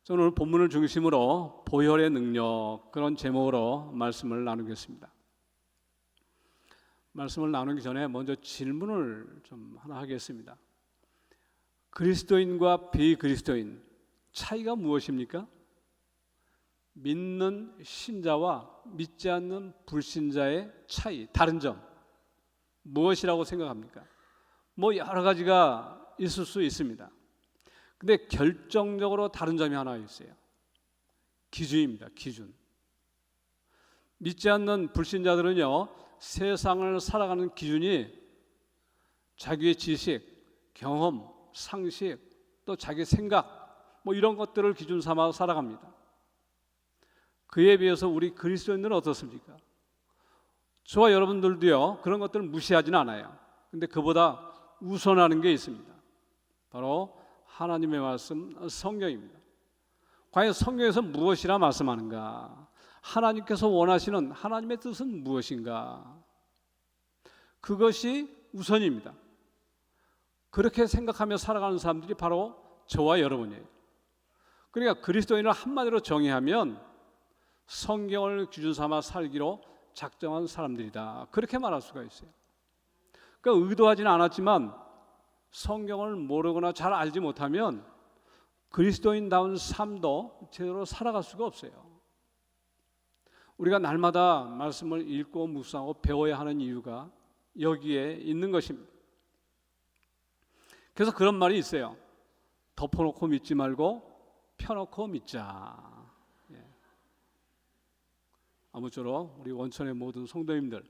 저는 오늘 본문을 중심으로 보혈의 능력, 그런 제목으로 말씀을 나누겠습니다. 말씀을 나누기 전에 먼저 질문을 좀 하나 하겠습니다. 그리스도인과 비그리스도인 차이가 무엇입니까? 믿는 신자와 믿지 않는 불신자의 차이, 다른 점 무엇이라고 생각합니까? 여러 가지가 있을 수 있습니다. 근데 결정적으로 다른 점이 하나 있어요. 기준입니다. 기준. 믿지 않는 불신자들은요, 세상을 살아가는 기준이 자기의 지식, 경험, 상식, 또 자기 생각 이런 것들을 기준 삼아 살아갑니다. 그에 비해서 우리 그리스도인들은 어떻습니까? 저와 여러분들도요, 그런 것들을 무시하지는 않아요. 근데 그보다 우선하는 게 있습니다. 바로 하나님의 말씀, 성경입니다. 과연 성경에서 무엇이라 말씀하는가? 하나님께서 원하시는 하나님의 뜻은 무엇인가? 그것이 우선입니다. 그렇게 생각하며 살아가는 사람들이 바로 저와 여러분이에요. 그러니까 그리스도인을 한마디로 정의하면 성경을 기준 삼아 살기로 작정한 사람들이다, 그렇게 말할 수가 있어요. 그러니까 의도하지는 않았지만 성경을 모르거나 잘 알지 못하면 그리스도인다운 삶도 제대로 살아갈 수가 없어요. 우리가 날마다 말씀을 읽고 묵상하고 배워야 하는 이유가 여기에 있는 것입니다. 그래서 그런 말이 있어요. 덮어놓고 믿지 말고 펴놓고 믿자. 아무쪼록 우리 원천의 모든 성도님들,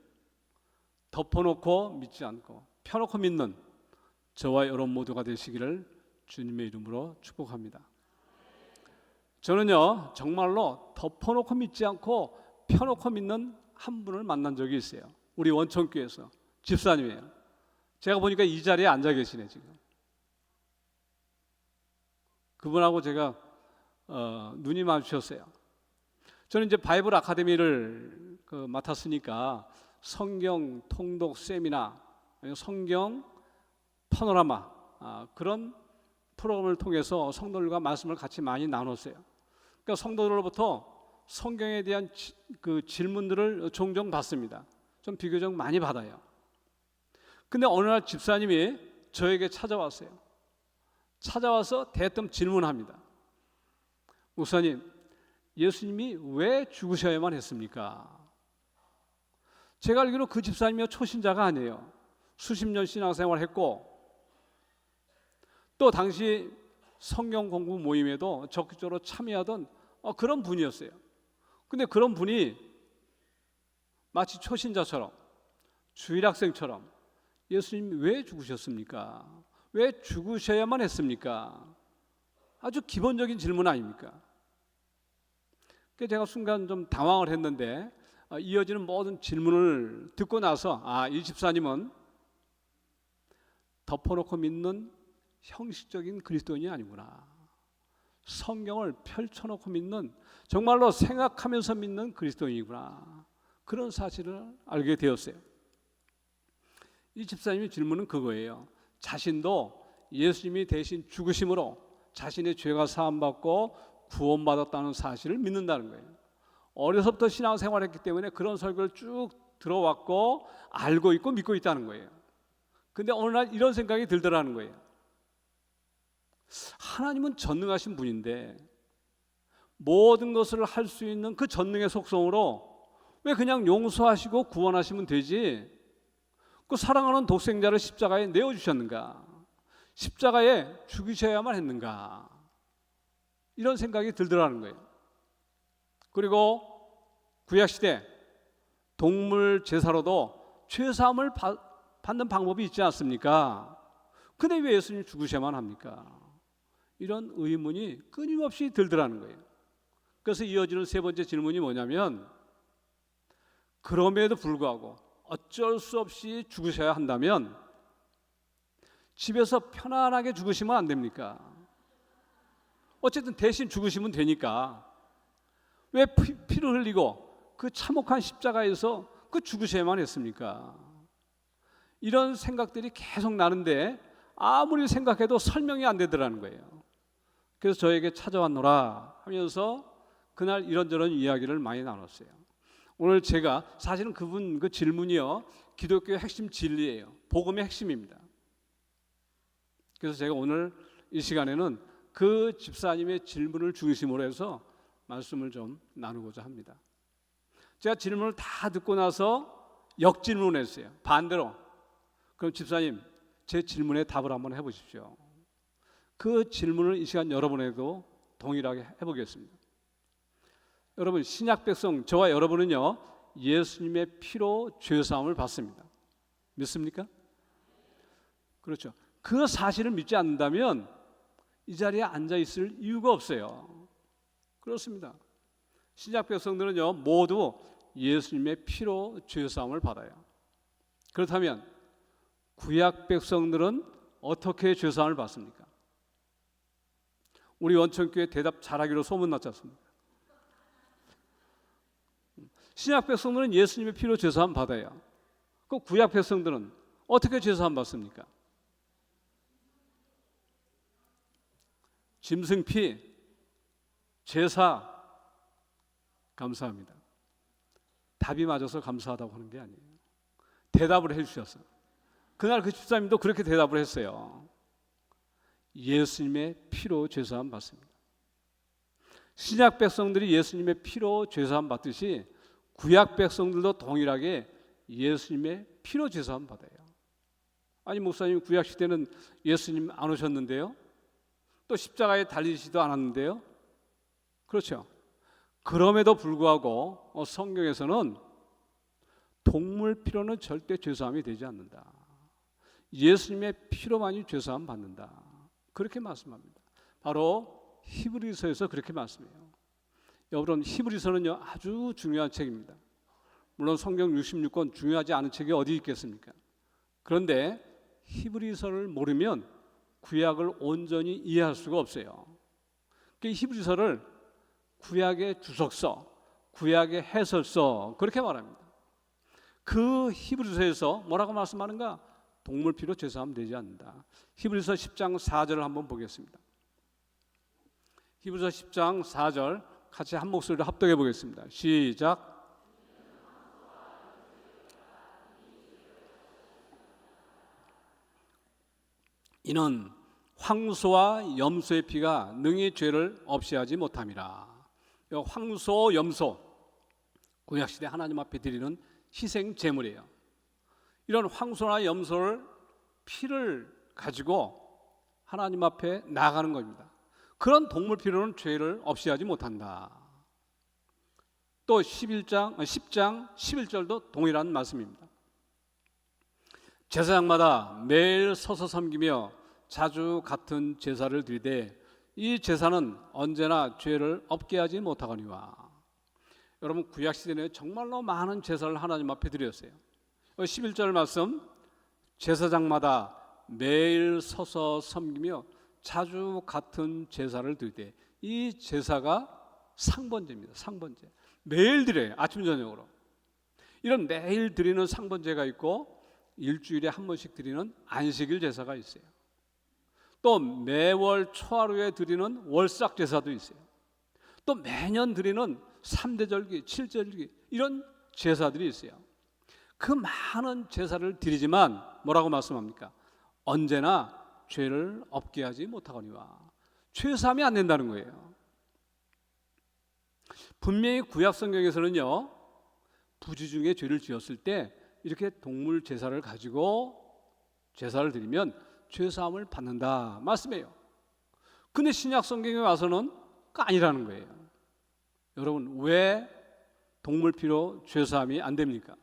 덮어놓고 믿지 않고 펴놓고 믿는 저와 여러분 모두가 되시기를 주님의 이름으로 축복합니다. 저는요, 정말로 덮어놓고 믿지 않고 펴놓고 믿는 한 분을 만난 적이 있어요. 우리 원천교회에서 집사님이에요. 제가 보니까 이 자리에 앉아 계시네 지금. 그분하고 제가 눈이 마주쳤어요. 저는 이제 바이블 아카데미를 맡았으니까 성경 통독 세미나, 성경 파노라마, 그런 프로그램을 통해서 성도들과 말씀을 같이 많이 나눴어요. 그러니까 성도들로부터 성경에 대한 그 질문들을 종종 받습니다. 좀 비교적 많이 받아요. 근데 어느 날 집사님이 저에게 찾아왔어요. 찾아와서 대뜸 질문합니다. 목사님, 예수님이 왜 죽으셔야만 했습니까? 제가 알기로 그 집사님이 초신자가 아니에요. 수십 년 신앙생활을 했고 또 당시 성경 공부 모임에도 적극적으로 참여하던 그런 분이었어요. 근데 그런 분이 마치 초신자처럼, 주일학생처럼 예수님이 왜 죽으셨습니까? 왜 죽으셔야만 했습니까? 아주 기본적인 질문 아닙니까? 그래서 제가 순간 좀 당황을 했는데 이어지는 모든 질문을 듣고 나서 이 집사님은 덮어놓고 믿는 형식적인 그리스도인이 아니구나. 성경을 펼쳐놓고 믿는, 정말로 생각하면서 믿는 그리스도인이구나. 그런 사실을 알게 되었어요. 이 집사님의 질문은 그거예요. 자신도 예수님이 대신 죽으심으로 자신의 죄가 사함받고 구원받았다는 사실을 믿는다는 거예요. 어려서부터 신앙생활을 했기 때문에 그런 설교를 쭉 들어왔고 알고 있고 믿고 있다는 거예요. 근데 어느 날 이런 생각이 들더라는 거예요. 하나님은 전능하신 분인데 모든 것을 할 수 있는 그 전능의 속성으로 왜 그냥 용서하시고 구원하시면 되지, 그 사랑하는 독생자를 십자가에 내어주셨는가, 십자가에 죽이셔야만 했는가, 이런 생각이 들더라는 거예요. 그리고 구약시대 동물 제사로도 죄사함을 받는 방법이 있지 않습니까? 근데 왜 예수님 죽으셔야만 합니까? 이런 의문이 끊임없이 들더라는 거예요. 그래서 이어지는 세 번째 질문이 뭐냐면, 그럼에도 불구하고 어쩔 수 없이 죽으셔야 한다면 집에서 편안하게 죽으시면 안 됩니까? 어쨌든 대신 죽으시면 되니까 왜 피를 흘리고 그 참혹한 십자가에서 그 죽으셔야만 했습니까? 이런 생각들이 계속 나는데 아무리 생각해도 설명이 안 되더라는 거예요. 그래서 저에게 찾아왔노라 하면서 그날 이런저런 이야기를 많이 나눴어요. 오늘 제가 사실은 그분 그 질문이요, 기독교의 핵심 진리예요. 복음의 핵심입니다. 그래서 제가 오늘 이 시간에는 그 집사님의 질문을 중심으로 해서 말씀을 좀 나누고자 합니다. 제가 질문을 다 듣고 나서 역질문했어요. 반대로. 그럼 집사님, 제 질문에 답을 한번 해보십시오. 그 질문을 이 시간 여러분에도 동일하게 해보겠습니다. 여러분, 신약 백성 저와 여러분은요, 예수님의 피로 죄사함을 받습니다. 믿습니까? 그렇죠. 그 사실을 믿지 않는다면 이 자리에 앉아 있을 이유가 없어요. 그렇습니다. 신약 백성들은요, 모두 예수님의 피로 죄사함을 받아요. 그렇다면 구약 백성들은 어떻게 죄사함을 받습니까? 우리 원천교회 대답 잘하기로 소문났지 않습니까? 신약 백성들은 예수님의 피로 죄사함 받아요. 그 구약 백성들은 어떻게 죄사함 받습니까? 짐승피, 제사. 감사합니다. 답이 맞아서 감사하다고 하는 게 아니에요. 대답을 해주셨어요. 그날 그 집사님도 그렇게 대답을 했어요. 예수님의 피로 죄사함 받습니다. 신약 백성들이 예수님의 피로 죄사함 받듯이 구약 백성들도 동일하게 예수님의 피로 죄사함 받아요. 아니, 목사님 구약 시대는 예수님 안 오셨는데요? 또 십자가에 달리시지도 않았는데요? 그렇죠. 그럼에도 불구하고 성경에서는 동물 피로는 절대 죄사함이 되지 않는다. 예수님의 피로만이 죄사함 받는다. 그렇게 말씀합니다. 바로 히브리서에서 그렇게 말씀해요. 여러분, 히브리서는요, 아주 중요한 책입니다. 물론 성경 66권 중요하지 않은 책이 어디 있겠습니까? 그런데 히브리서를 모르면 구약을 온전히 이해할 수가 없어요. 히브리서를 구약의 주석서, 구약의 해설서 그렇게 말합니다. 그 히브리서에서 뭐라고 말씀하는가? 동물 피로 죄사함 되지 않는다. 히브리서 10장 4절을 한번 보겠습니다. 히브리서 10장 4절 같이 한 목소리로 합독해 보겠습니다. 시작. 이는 황소와 염소의 피가 능히 죄를 없이 하지 못함이라. 황소, 염소, 구약시대 하나님 앞에 드리는 희생 제물이에요. 이런 황소나 염소를 피를 가지고 하나님 앞에 나아가는 겁니다. 그런 동물 피로는 죄를 없이 하지 못한다. 또 10장 11절도 동일한 말씀입니다. 제사장마다 매일 서서 섬기며 자주 같은 제사를 드리되 이 제사는 언제나 죄를 없게 하지 못하거니와. 여러분, 구약시대에 정말로 많은 제사를 하나님 앞에 드렸어요. 11절 말씀, 제사장마다 매일 서서 섬기며 자주 같은 제사를 드리되, 이 제사가 상번제입니다. 상번제. 매일 드려요. 아침 저녁으로. 이런 매일 드리는 상번제가 있고 일주일에 한 번씩 드리는 안식일 제사가 있어요. 또 매월 초하루에 드리는 월삭 제사도 있어요. 또 매년 드리는 3대절기, 7절기 이런 제사들이 있어요. 그 많은 제사를 드리지만 뭐라고 말씀합니까? 언제나 죄를 없게 하지 못하거니와. 죄사함이 안 된다는 거예요. 분명히 구약 성경에서는요, 부지 중에 죄를 지었을 때 이렇게 동물 제사를 가지고 제사를 드리면 죄사함을 받는다 말씀해요. 근데 신약 성경에 와서는 그거 아니라는 거예요. 여러분, 왜 동물 피로 죄사함이 안 됩니까?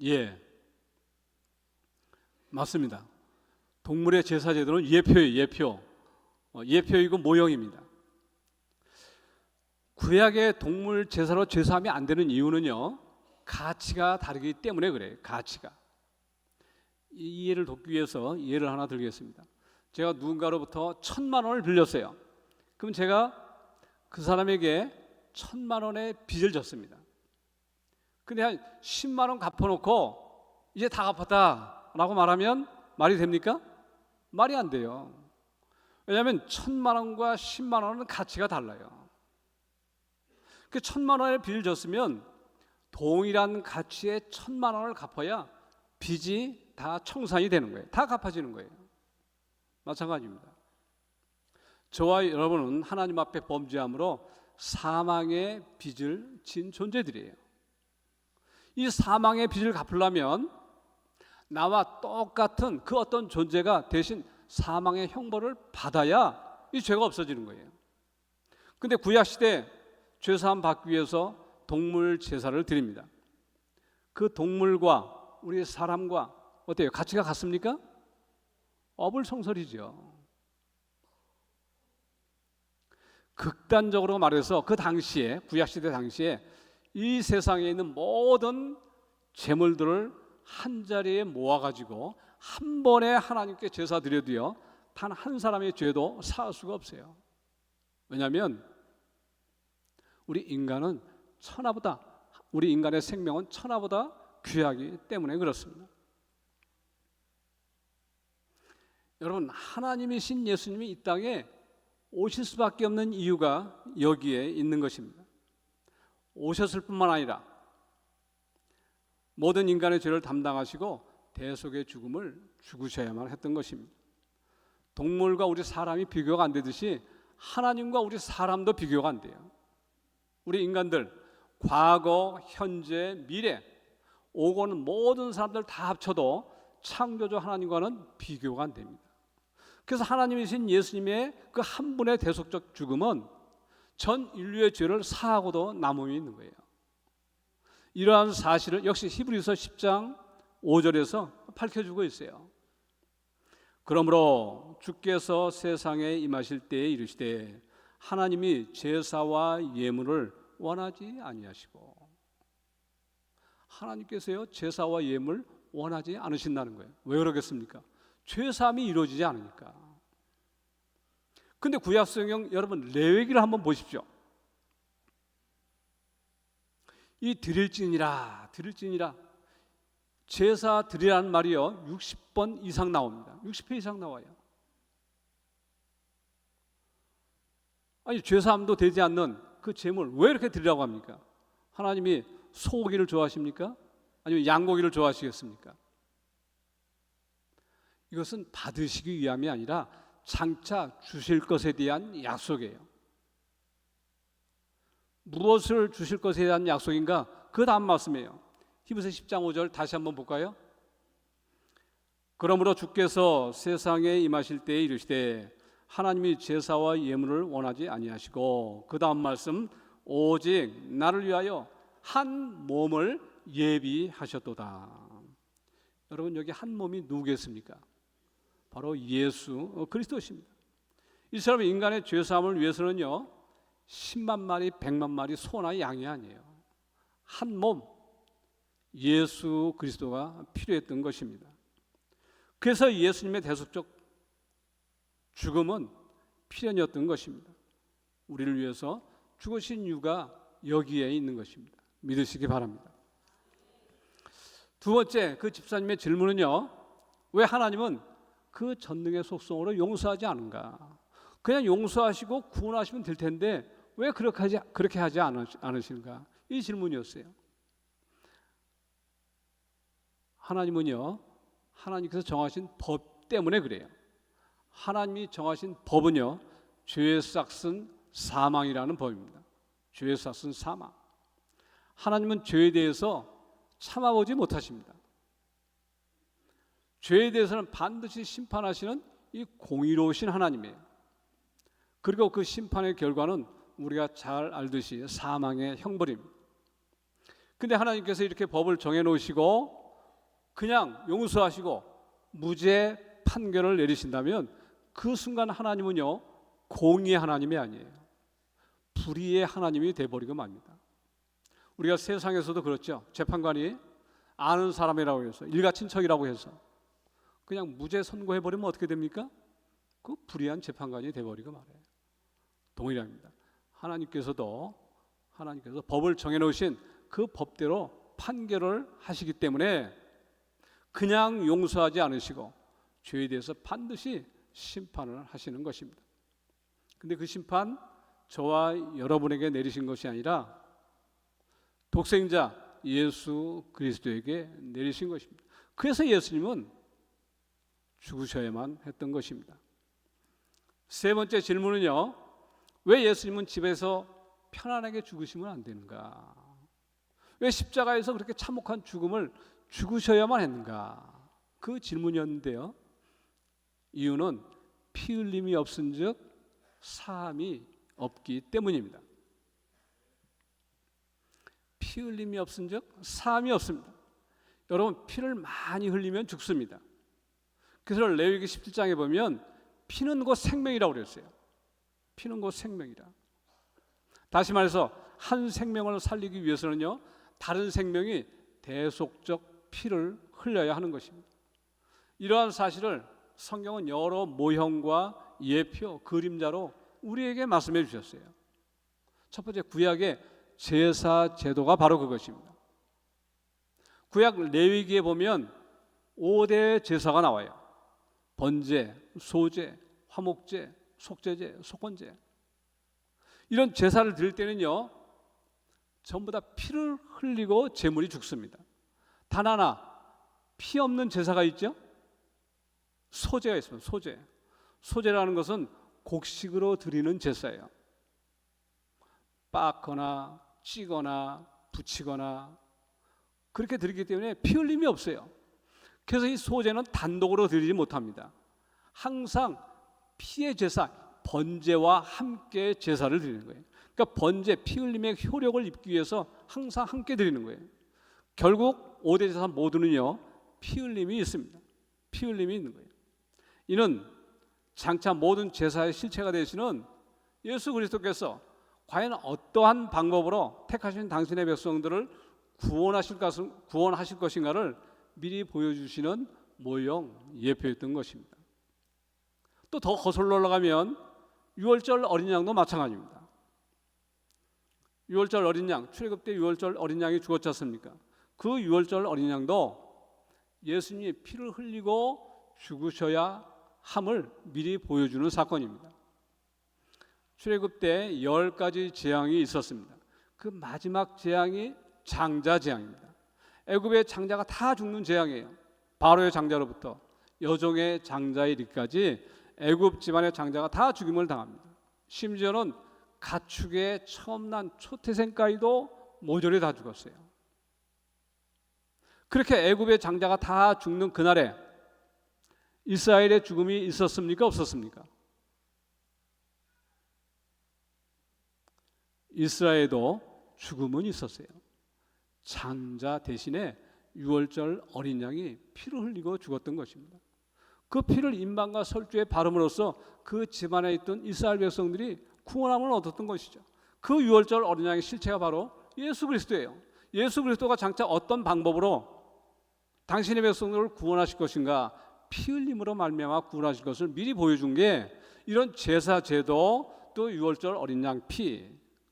예, 맞습니다. 동물의 제사 제도는 예표예요. 예표. 예표이고 모형입니다. 구약의 동물 제사로 죄사함이 안 되는 이유는요, 가치가 다르기 때문에 그래요. 가치가. 이 이해를 돕기 위해서 예를 하나 들겠습니다. 제가 누군가로부터 1,000만 원을 빌렸어요. 그럼 제가 그 사람에게 1,000만 원의 빚을 졌습니다. 근데 한 10만 원 갚아놓고 이제 다 갚았다 라고 말하면 말이 됩니까? 말이 안 돼요. 왜냐하면 1,000만 원과 10만 원은 가치가 달라요. 그 1,000만 원의 빚을 졌으면 동일한 가치의 1,000만 원을 갚아야 빚이 다 청산이 되는 거예요. 다 갚아지는 거예요. 마찬가지입니다. 저와 여러분은 하나님 앞에 범죄함으로 사망의 빚을 진 존재들이에요. 이 사망의 빚을 갚으려면 나와 똑같은 그 어떤 존재가 대신 사망의 형벌을 받아야 이 죄가 없어지는 거예요. 근데 구약시대 죄사함 받기 위해서 동물 제사를 드립니다. 그 동물과 우리 사람과 어때요? 가치가 같습니까? 어불성설이죠. 극단적으로 말해서 그 당시에, 구약시대 당시에 이 세상에 있는 모든 재물들을 한자리에 모아가지고 한 번에 하나님께 제사 드려도요, 단 한 사람의 죄도 사할 수가 없어요. 왜냐하면 우리 인간은 우리 인간의 생명은 천하보다 귀하기 때문에 그렇습니다. 여러분, 하나님이신 예수님이 이 땅에 오실 수밖에 없는 이유가 여기에 있는 것입니다. 오셨을 뿐만 아니라 모든 인간의 죄를 담당하시고 대속의 죽음을 죽으셔야만 했던 것입니다. 동물과 우리 사람이 비교가 안 되듯이 하나님과 우리 사람도 비교가 안 돼요. 우리 인간들 과거, 현재, 미래 오고 오는 모든 사람들 다 합쳐도 창조주 하나님과는 비교가 안 됩니다. 그래서 하나님이신 예수님의 그 한 분의 대속적 죽음은 전 인류의 죄를 사하고도 남음이 있는 거예요. 이러한 사실을 역시 히브리서 10장 5절에서 밝혀주고 있어요. 그러므로 주께서 세상에 임하실 때에 이르시되 하나님이 제사와 예물을 원하지 아니하시고, 하나님께서요 제사와 예물 원하지 않으신다는 거예요. 왜 그러겠습니까? 죄사함이 이루어지지 않으니까. 근데 구약성경 여러분 레위기를 한번 보십시오. 이 드릴지니라 제사 드리라는 말이요 60번 이상 나옵니다. 60회 이상 나와요. 아니 죄사함도 되지 않는 그 제물 왜 이렇게 드리라고 합니까? 하나님이 소고기를 좋아하십니까? 아니면 양고기를 좋아하시겠습니까? 이것은 받으시기 위함이 아니라 장차 주실 것에 대한 약속이에요. 무엇을 주실 것에 대한 약속인가? 그 다음 말씀이에요. 히브리서 10장 5절 다시 한번 볼까요? 그러므로 주께서 세상에 임하실 때에 이르시되 하나님이 제사와 예물을 원하지 아니하시고, 그 다음 말씀 오직 나를 위하여 한 몸을 예비하셨도다. 여러분 여기 한 몸이 누구겠습니까? 바로 예수 그리스도십니다. 이 사람이 인간의 죄사함을 위해서는요 10만 마리 100만 마리 소나 양이 아니에요. 한 몸 예수 그리스도가 필요했던 것입니다. 그래서 예수님의 대속적 죽음은 필연이었던 것입니다. 우리를 위해서 죽으신 이유가 여기에 있는 것입니다. 믿으시기 바랍니다. 두 번째, 그 집사님의 질문은요, 왜 하나님은 그 전능의 속성으로 용서하지 않은가? 그냥 용서하시고 구원하시면 될 텐데 왜 그렇게 하지 않으신가? 이 질문이었어요. 하나님은요, 하나님께서 정하신 법 때문에 그래요. 하나님이 정하신 법은요, 죄의 싹은 사망이라는 법입니다. 죄의 싹은 사망. 하나님은 죄에 대해서 참아보지 못하십니다. 죄에 대해서는 반드시 심판하시는 이 공의로우신 하나님이에요. 그리고 그 심판의 결과는 우리가 잘 알듯이 사망의 형벌입니다. 근데 하나님께서 이렇게 법을 정해놓으시고 그냥 용서하시고 무죄 판결을 내리신다면 그 순간 하나님은요 공의의 하나님이 아니에요. 불의의 하나님이 돼버리고 맙니다. 우리가 세상에서도 그렇죠. 재판관이 아는 사람이라고 해서 일가 친척이라고 해서 그냥 무죄 선고해버리면 어떻게 됩니까? 그 불의한 재판관이 돼버리고 말아요. 동일합니다. 하나님께서 법을 정해놓으신 그 법대로 판결을 하시기 때문에 그냥 용서하지 않으시고 죄에 대해서 반드시 심판을 하시는 것입니다. 근데 그 심판 저와 여러분에게 내리신 것이 아니라 독생자 예수 그리스도에게 내리신 것입니다. 그래서 예수님은 죽으셔야만 했던 것입니다. 세 번째 질문은요, 왜 예수님은 집에서 편안하게 죽으시면 안 되는가? 왜 십자가에서 그렇게 참혹한 죽음을 죽으셔야만 했는가? 그 질문이었는데요, 이유는 피 흘림이 없은즉 사함이 없기 때문입니다. 피 흘림이 없은즉 사함이 없습니다. 여러분, 피를 많이 흘리면 죽습니다. 그래서 레위기 17장에 보면 피는 곧 생명이라고 그랬어요. 피는 곧 생명이라. 다시 말해서 한 생명을 살리기 위해서는요, 다른 생명이 대속적 피를 흘려야 하는 것입니다. 이러한 사실을 성경은 여러 모형과 예표, 그림자로 우리에게 말씀해 주셨어요. 첫 번째, 구약의 제사 제도가 바로 그것입니다. 구약 레위기에 보면 5대 제사가 나와요. 번제, 소제, 화목제, 속죄제, 속건제. 이런 제사를 드릴 때는요, 전부 다 피를 흘리고 제물이 죽습니다. 단 하나 피 없는 제사가 있죠. 소제가 있습니다. 소제. 소제라는 것은 곡식으로 드리는 제사예요. 빻거나 찌거나 붙이거나 그렇게 드리기 때문에 피 흘림이 없어요. 그래서 이 소제는 단독으로 드리지 못합니다. 항상 피의 제사, 번제와 함께 제사를 드리는 거예요. 그러니까 번제, 피 흘림의 효력을 입기 위해서 항상 함께 드리는 거예요. 결국 5대 제사 모두는요, 피 흘림이 있습니다. 피 흘림이 있는 거예요. 이는 장차 모든 제사의 실체가 되시는 예수 그리스도께서 과연 어떠한 방법으로 택하신 당신의 백성들을 구원하실 것인가를 미리 보여주시는 모형 예표였던 것입니다. 또 더 거슬러 올라가면 유월절 어린 양도 마찬가지입니다. 유월절 어린 양, 출애굽 때 유월절 어린 양이 죽었지 않습니까? 그 유월절 어린 양도 예수님이 피를 흘리고 죽으셔야 함을 미리 보여주는 사건입니다. 출애굽 때 10가지 재앙이 있었습니다. 그 마지막 재앙이 장자 재앙입니다. 애굽의 장자가 다 죽는 재앙이에요. 바로의 장자로부터 여종의 장자에 이르기까지 애굽 집안의 장자가 다 죽임을 당합니다. 심지어는 가축의 처음 난 초태생까지도 모조리 다 죽었어요. 그렇게 애굽의 장자가 다 죽는 그날에 이스라엘의 죽음이 있었습니까? 없었습니까? 이스라엘도 죽음은 있었어요. 장자 대신에 유월절 어린 양이 피를 흘리고 죽었던 것입니다. 그 피를 인방과 설주에 바름으로써 그 집안에 있던 이스라엘 백성들이 구원함을 얻었던 것이죠. 그 유월절 어린 양의 실체가 바로 예수 그리스도예요. 예수 그리스도가 장차 어떤 방법으로 당신의 백성들을 구원하실 것인가, 피 흘림으로 말미암아 구원하실 것을 미리 보여준 게 이런 제사 제도, 또 유월절 어린 양 피,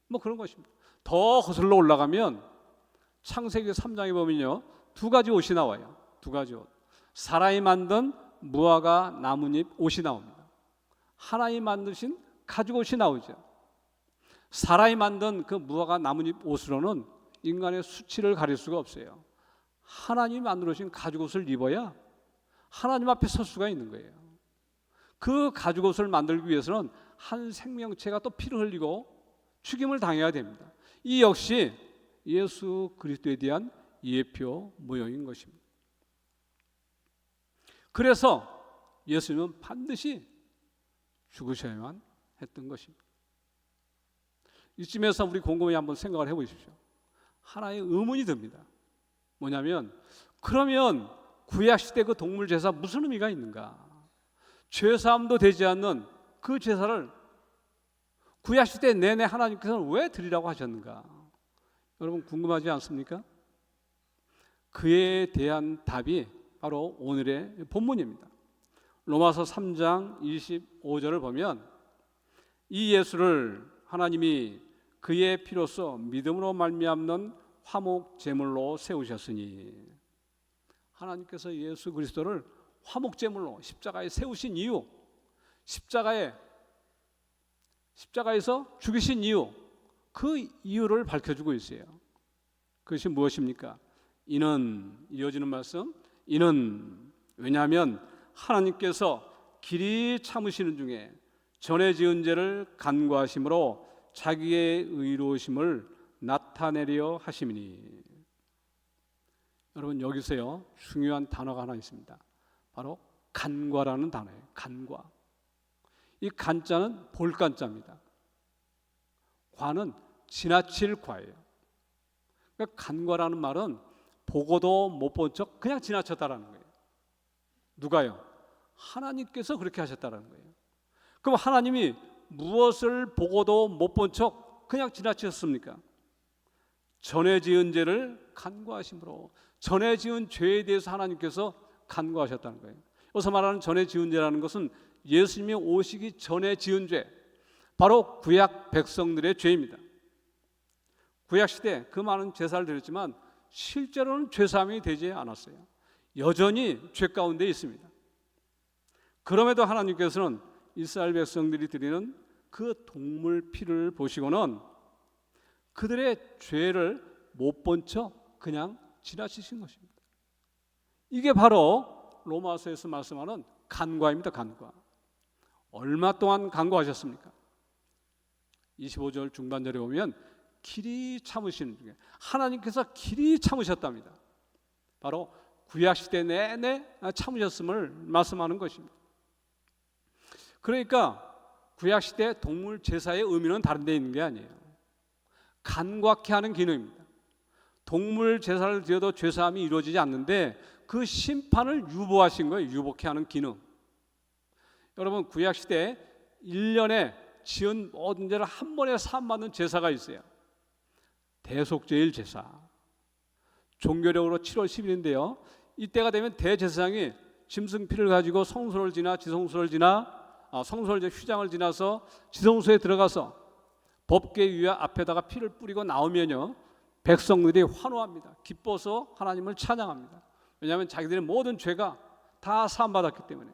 뭐 그런 것입니다. 더 거슬러 올라가면 창세기 3장에 보면요, 2가지 옷이 나와요. 2가지 옷. 사람이 만든 무화과 나뭇잎 옷이 나옵니다. 하나님이 만드신 가죽 옷이 나오죠. 사람이 만든 그 무화과 나뭇잎 옷으로는 인간의 수치를 가릴 수가 없어요. 하나님이 만들어주신 가죽 옷을 입어야 하나님 앞에 설 수가 있는 거예요. 그 가죽 옷을 만들기 위해서는 한 생명체가 또 피를 흘리고 죽임을 당해야 됩니다. 이 역시 예수 그리스도에 대한 예표 모형인 것입니다. 그래서 예수님은 반드시 죽으셔야만 했던 것입니다. 이쯤에서 우리 곰곰이 한번 생각을 해보십시오. 하나의 의문이 듭니다. 뭐냐면, 그러면 구약시대 그 동물 제사 무슨 의미가 있는가? 죄사함도 되지 않는 그 제사를 구약시대 내내 하나님께서는 왜 드리라고 하셨는가? 여러분 궁금하지 않습니까? 그에 대한 답이 바로 오늘의 본문입니다. 로마서 3장 25절을 보면 이 예수를 하나님이 그의 피로써 믿음으로 말미암는 화목 제물로 세우셨으니, 하나님께서 예수 그리스도를 화목제물로 십자가에 세우신 이유, 십자가에서 죽이신 이유, 그 이유를 밝혀주고 있어요. 그것이 무엇입니까? 이어지는 말씀, 왜냐하면 하나님께서 길이 참으시는 중에 전에 지은 죄를 간구하심으로 자기의 의로우심을 나타내려 하심이니. 여러분, 여기서요 중요한 단어가 하나 있습니다. 바로 간과라는 단어예요. 간과. 이 간자는 볼간자입니다. 과는 지나칠 과예요. 그러니까 간과라는 말은 보고도 못 본 척 그냥 지나쳤다라는 거예요. 누가요? 하나님께서 그렇게 하셨다라는 거예요. 그럼 하나님이 무엇을 보고도 못 본 척 그냥 지나치셨습니까? 전에 지은 죄를 간과하심으로, 전에 지은 죄에 대해서 하나님께서 간과하셨다는 거예요. 여기서 말하는 전에 지은 죄라는 것은 예수님이 오시기 전에 지은 죄, 바로 구약 백성들의 죄입니다. 구약 시대 그 많은 제사를 드렸지만 실제로는 죄사함이 되지 않았어요. 여전히 죄 가운데 있습니다. 그럼에도 하나님께서는 이스라엘 백성들이 드리는 그 동물 피를 보시고는 그들의 죄를 못 본 척 그냥 지나치신 것입니다. 이게 바로 로마서에서 말씀하는 간과입니다. 간과. 얼마 동안 간과하셨습니까? 25절 중반절에 보면 길이 참으시는 중에, 하나님께서 길이 참으셨답니다. 바로 구약시대 내내 참으셨음을 말씀하는 것입니다. 그러니까 구약시대 동물 제사의 의미는 다른 데 있는 게 아니에요. 간과케 하는 기능입니다. 동물 제사를 드려도 죄사함이 이루어지지 않는데 그 심판을 유보하신 거예요. 유보케 하는 기능. 여러분, 구약시대 1년에 지은 모든 죄를 한 번에 사함받는 제사가 있어요. 대속죄일 제사. 종교력으로 7월 10일인데요 이때가 되면 대제사장이 짐승피를 가지고 성소를 지나 지성소를 지나 성소를 휘장을 지나서 지성소에 들어가서 법궤 위에 앞에다가 피를 뿌리고 나오면요 백성들이 환호합니다. 기뻐서 하나님을 찬양합니다. 왜냐하면 자기들의 모든 죄가 다 사함받았기 때문에.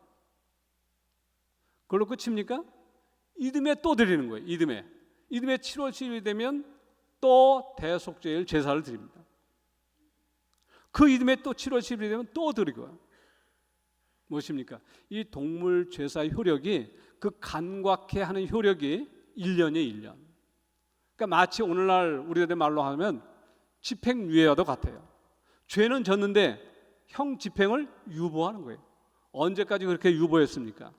그걸로 끝입니까? 이듬해 또 드리는 거예요. 이듬해 7월 7일이 되면 또 대속죄일 제사를 드립니다. 그 이듬해 또 7월 10일이 되면 또 드리고요. 무엇입니까? 이 동물 제사의 효력이, 그 간과케 하는 효력이 1년이에요. 1년. 그러니까 마치 오늘날 우리들의 말로 하면 집행유예와도 같아요. 죄는 졌는데 형 집행을 유보하는 거예요. 언제까지 그렇게 유보했습니까?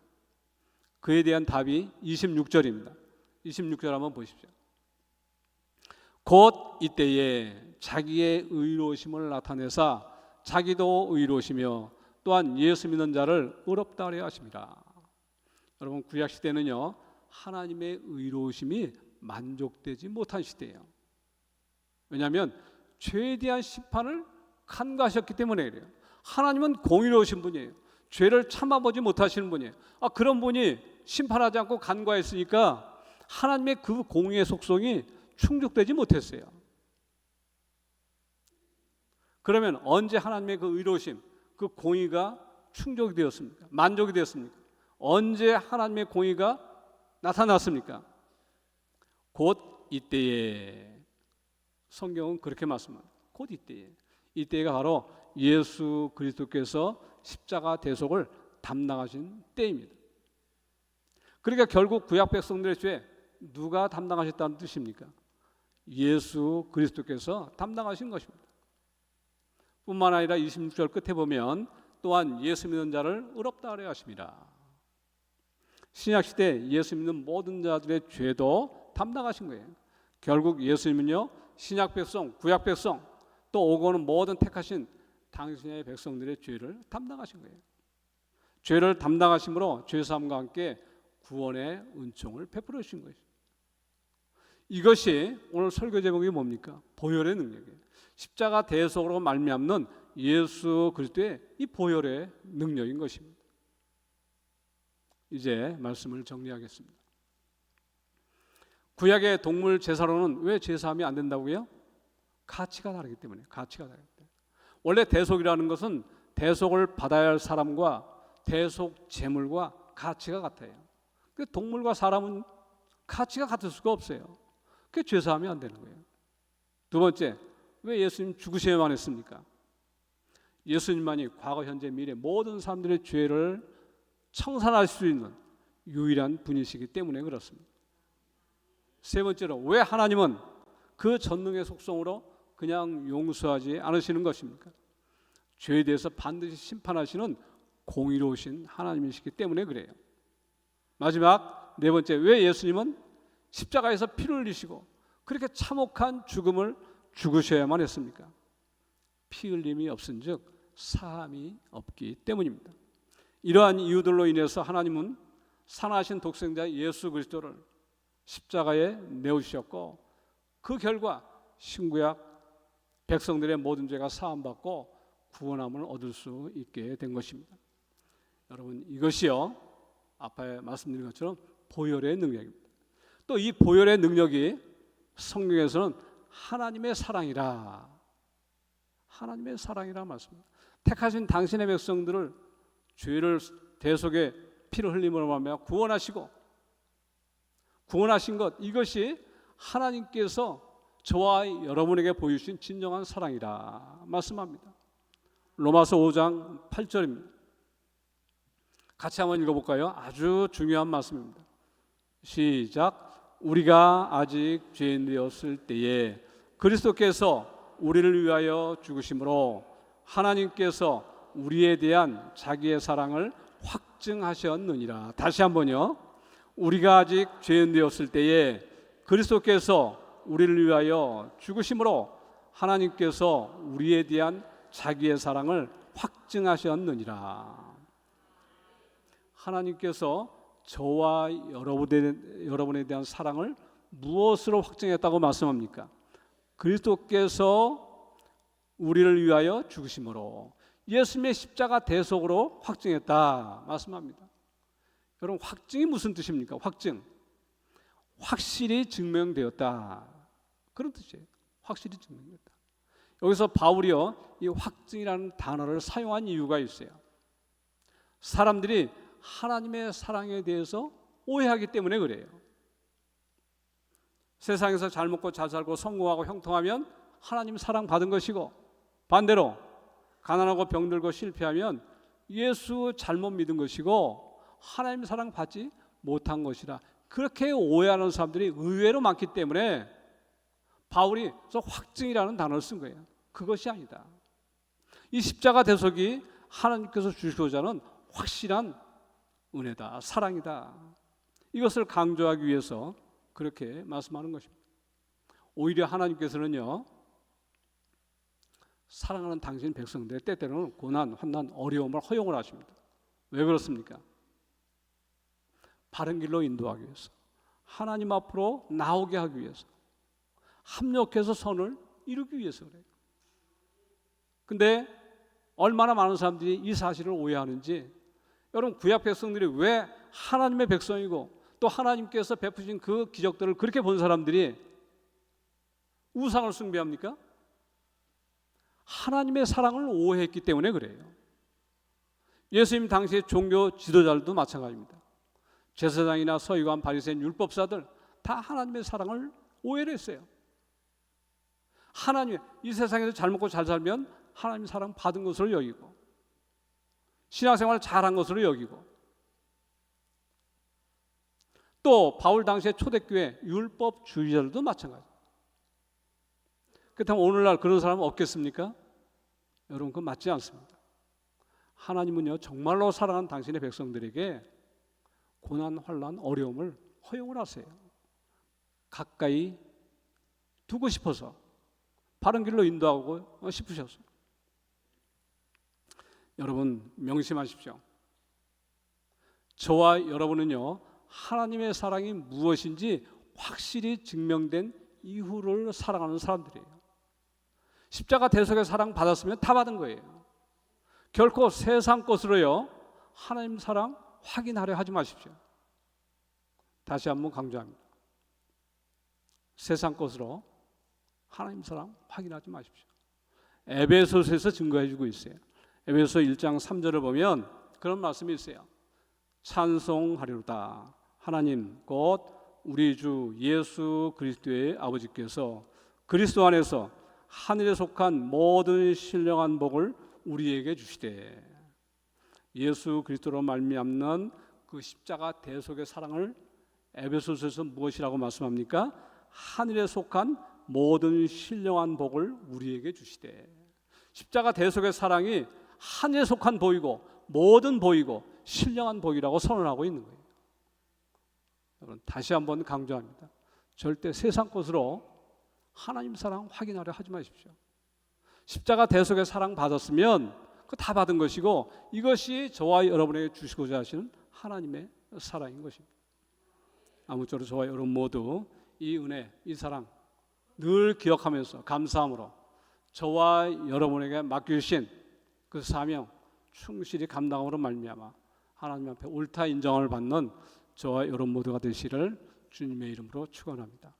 그에 대한 답이 26절입니다. 26절 한번 보십시오. 곧 이때에 자기의 의로우심을 나타내사 자기도 의로우시며 또한 예수 믿는 자를 의롭다 하려 하십니다. 여러분, 구약 시대는요 하나님의 의로우심이 만족되지 못한 시대예요. 왜냐하면 죄에 대한 심판을 간과하셨기 때문에 그래요. 하나님은 공의로우신 분이에요. 죄를 참아보지 못하시는 분이에요. 그런 분이 심판하지 않고 간과했으니까 하나님의 그 공의의 속성이 충족되지 못했어요. 그러면 언제 하나님의 그 의로우심, 그 공의가 충족이 되었습니까? 만족이 되었습니까? 언제 하나님의 공의가 나타났습니까? 곧 이때에. 성경은 그렇게 말씀합니다. 곧 이때에. 이때가 바로 예수 그리스도께서 십자가 대속을 담당하신 때입니다. 그러니까 결국 구약 백성들의 죄 누가 담당하셨다는 뜻입니까? 예수 그리스도께서 담당하신 것입니다. 뿐만 아니라 26절 끝에 보면 또한 예수 믿는 자를 의롭다 하려 하십니다. 신약시대 예수 믿는 모든 자들의 죄도 담당하신 거예요. 결국 예수님은요 신약 백성, 구약 백성, 또 오고는 모든 택하신 당신의 백성들의 죄를 담당하신 거예요. 죄를 담당하심으로 죄사함과 함께 구원의 은총을 베풀어 주신 것이죠. 이것이 오늘 설교 제목이 뭡니까? 보혈의 능력이에요. 십자가 대속으로 말미암는 예수 그리스도의 이 보혈의 능력인 것입니다. 이제 말씀을 정리하겠습니다. 구약의 동물 제사로는 왜 제사함이 안 된다고요? 가치가 다르기 때문에. 가치가 다르기 때문에. 원래 대속이라는 것은 대속을 받아야 할 사람과 대속 재물과 가치가 같아요. 동물과 사람은 가치가 같을 수가 없어요. 그게 죄사하면 안 되는 거예요. 두 번째, 왜 예수님 죽으셔야만 했습니까? 예수님만이 과거, 현재, 미래 모든 사람들의 죄를 청산할 수 있는 유일한 분이시기 때문에 그렇습니다. 세 번째로, 왜 하나님은 그 전능의 속성으로 그냥 용서하지 않으시는 것입니까? 죄에 대해서 반드시 심판하시는 공의로우신 하나님이시기 때문에 그래요. 마지막 네 번째, 왜 예수님은 십자가에서 피를 흘리시고 그렇게 참혹한 죽음을 죽으셔야만 했습니까? 피 흘림이 없은즉 사함이 없기 때문입니다. 이러한 이유들로 인해서 하나님은 산하신 독생자 예수 그리스도를 십자가에 내어주셨고, 그 결과 신구약 백성들의 모든 죄가 사함받고 구원함을 얻을 수 있게 된 것입니다. 여러분, 이것이요, 앞에 말씀드린 것처럼 보혈의 능력입니다. 또 이 보혈의 능력이 성경에서는 하나님의 사랑이라 말씀합니다. 택하신 당신의 백성들을 죄를 대속의 피를 흘림으로 말미암아 구원하신 것, 이것이 하나님께서 저와 여러분에게 보여주신 진정한 사랑이라 말씀합니다. 로마서 5장 8절입니다. 같이 한번 읽어볼까요? 아주 중요한 말씀입니다. 시작. 우리가 아직 죄인 되었을 때에 그리스도께서 우리를 위하여 죽으심으로 하나님께서 우리에 대한 자기의 사랑을 확증하셨느니라. 다시 한번요. 우리가 아직 죄인 되었을 때에 그리스도께서 우리를 위하여 죽으심으로 하나님께서 우리에 대한 자기의 사랑을 확증하셨느니라. 하나님께서 저와 여러분에 대한 사랑을 무엇으로 확증했다고 말씀합니까? 그리스도께서 우리를 위하여 죽으심으로, 예수님의 십자가 대속으로 확증했다 말씀합니다. 여러분, 확증이 무슨 뜻입니까? 확증, 확실히 증명되었다, 그런 뜻이에요. 확실히 증명되었다. 여기서 바울이요, 이 확증이라는 단어를 사용한 이유가 있어요. 사람들이 하나님의 사랑에 대해서 오해하기 때문에 그래요. 세상에서 잘 먹고 잘 살고 성공하고 형통하면 하나님 사랑 받은 것이고, 반대로 가난하고 병들고 실패하면 예수 잘못 믿은 것이고 하나님 사랑 받지 못한 것이라, 그렇게 오해하는 사람들이 의외로 많기 때문에 바울이 그래서 확증이라는 단어를 쓴 거예요. 그것이 아니다. 이 십자가 대속이 하나님께서 주시고자 하는 확실한 은혜다, 사랑이다, 이것을 강조하기 위해서 그렇게 말씀하는 것입니다. 오히려 하나님께서는요, 사랑하는 당신 백성들의 때때로는 고난, 환난, 어려움을 허용을 하십니다. 왜 그렇습니까? 바른 길로 인도하기 위해서, 하나님 앞으로 나오게 하기 위해서, 합력해서 선을 이루기 위해서 그래요. 근데 얼마나 많은 사람들이 이 사실을 오해하는지, 여러분, 구약 백성들이 왜 하나님의 백성이고 또 하나님께서 베푸신 그 기적들을 그렇게 본 사람들이 우상을 숭배합니까? 하나님의 사랑을 오해했기 때문에 그래요. 예수님 당시의 종교 지도자들도 마찬가지입니다. 제사장이나 서기관, 바리새인, 율법사들 다 하나님의 사랑을 오해를 했어요. 하나님, 이 세상에서 잘 먹고 잘 살면 하나님 사랑 받은 것으로 여기고, 신앙생활 잘한 것으로 여기고, 또 바울 당시의 초대교회 율법주의자들도 마찬가지입니다. 그렇다면 오늘날 그런 사람은 없겠습니까? 여러분, 그건 맞지 않습니다. 하나님은요, 정말로 사랑하는 당신의 백성들에게 고난, 환난, 어려움을 허용을 하세요. 가까이 두고 싶어서, 바른 길로 인도하고 싶으셔서. 여러분, 명심하십시오. 저와 여러분은요, 하나님의 사랑이 무엇인지 확실히 증명된 이후를 사랑하는 사람들이에요. 십자가 대속의 사랑 받았으면 다 받은 거예요. 결코 세상 것으로요, 하나님 사랑 확인하려 하지 마십시오. 다시 한번 강조합니다. 세상 것으로 하나님 사랑 확인하지 마십시오. 에베소서에서 증거해주고 있어요. 에베소서 1장 3절을 보면 그런 말씀이 있어요. 찬송하리로다. 하나님 곧 우리 주 예수 그리스도의 아버지께서 그리스도 안에서 하늘에 속한 모든 신령한 복을 우리에게 주시되, 예수 그리스도로 말미암는 그 십자가 대속의 사랑을 에베소서에서 무엇이라고 말씀합니까? 하늘에 속한 모든 신령한 복을 우리에게 주시되, 십자가 대속의 사랑이 하늘에 속한 복이고 모든 복이고 신령한 복이라고 선언하고 있는 거예요. 여러분, 다시 한번 강조합니다. 절대 세상 것으로 하나님 사랑 확인하려 하지 마십시오. 십자가 대속의 사랑 받았으면 그 다 받은 것이고, 이것이 저와 여러분에게 주시고자 하시는 하나님의 사랑인 것입니다. 아무쪼록 저와 여러분 모두 이 은혜, 이 사랑 늘 기억하면서 감사함으로 저와 여러분에게 맡겨주신 그 사명 충실히 감당함으로 말미암아 하나님 앞에 옳다 인정을 받는 저와 여러분 모두가 되시를 주님의 이름으로 축원합니다.